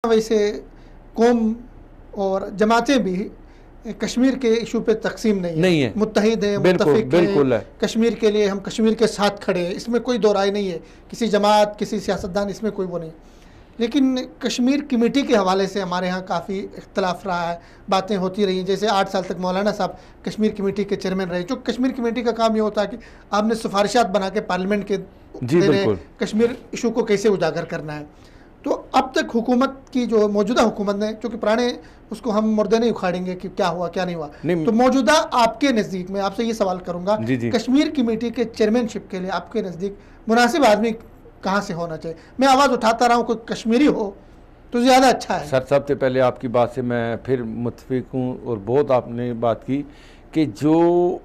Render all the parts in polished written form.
वैसे कौम और जमातें भी कश्मीर के इशू पे तकसीम नहीं है, मुत्तहिद है, मुत्तफिक है। कश्मीर के लिए हम कश्मीर के साथ खड़े हैं, इसमें कोई दो राय नहीं है। किसी जमात किसी सियासतदान इसमें कोई वो नहीं। लेकिन कश्मीर कमेटी के हवाले से हमारे यहाँ काफ़ी इख्तलाफ रहा है, बातें होती रही। जैसे 8 साल तक मौलाना साहब कश्मीर कमेटी के चेयरमैन रहे। जो कश्मीर कमेटी का काम ये होता है कि आपने सिफारिशात बना के पार्लियामेंट के कश्मीर इशू को कैसे उजागर करना है। तो अब तक हुकूमत की जो मौजूदा हुकूमत ने, चूँकि पुराने उसको हम मुर्दे नहीं उखाड़ेंगे कि क्या हुआ क्या नहीं हुआ, तो मौजूदा आपके नज़दीक में आपसे ये सवाल करूँगा, कश्मीर कमेटी के चेयरमैनशिप के लिए आपके नज़दीक मुनासिब आदमी कहाँ से होना चाहिए? मैं आवाज़ उठाता रहा हूँ, कोई कश्मीरी हो तो ज़्यादा अच्छा है। सर, सबसे पहले आपकी बात से मैं फिर मुत्तफिक हूँ और बहुत आपने बात की कि जो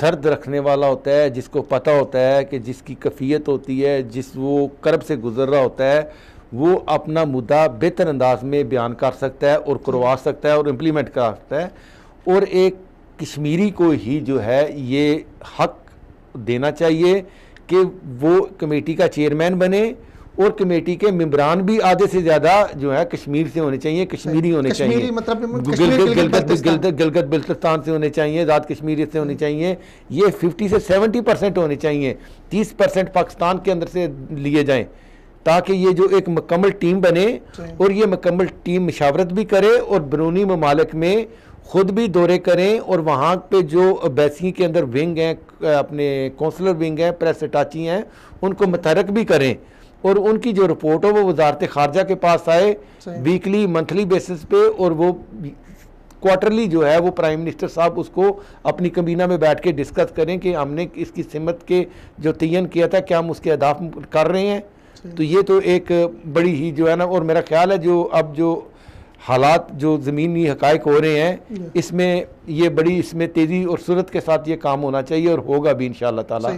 दर्द रखने वाला होता है, जिसको पता होता है कि जिसकी कफ़ियत होती है, जिस वो कर्ब से गुजर रहा होता है, वो अपना मुद्दा बेहतर अंदाज में बयान कर सकता है और करवा सकता है और इम्प्लीमेंट कर सकता है। और एक कश्मीरी को ही जो है ये हक देना चाहिए कि वो कमेटी का चेयरमैन बने और कमेटी के मेंबरान भी आधे से ज़्यादा जो है कश्मीर से होने चाहिए, कश्मीरी होने चाहिए, गिलगित बिल्तिस्तान से होने चाहिए, आज़ाद कश्मीर से होने चाहिए। ये 50 से 70% होने चाहिए, 30% पाकिस्तान के अंदर से लिए जाएं, ताकि ये जो एक मुकम्मल टीम बने और ये मुकम्मल टीम मशावरत भी करे और बैरूनी ममालिक में ख़ुद भी दौरे करें और वहाँ पे जो अब्बैसी के अंदर विंग हैं, अपने कौंसलर विंग हैं, प्रेस अटाची हैं, उनको मुतहर्रिक भी करें और उनकी जो रिपोर्ट हो वो वजारत खारजा के पास आए वीकली मंथली बेसिस पे, और वो क्वार्टरली जो है वो प्राइम मिनिस्टर साहब उसको अपनी कबीना में बैठ के डिस्कस करें कि हमने इसकी सिमत के जो तयन किया था क्या हम उसके अहदाफ कर रहे हैं। तो ये तो एक बड़ी ही जो है ना, और मेरा ख्याल है जो अब जो हालात जो ज़मीनी हक़ाइक़ हो रहे हैं, इसमें ये बड़ी इसमें तेज़ी और सूरत के साथ ये काम होना चाहिए और होगा भी इंशाअल्लाह ताला।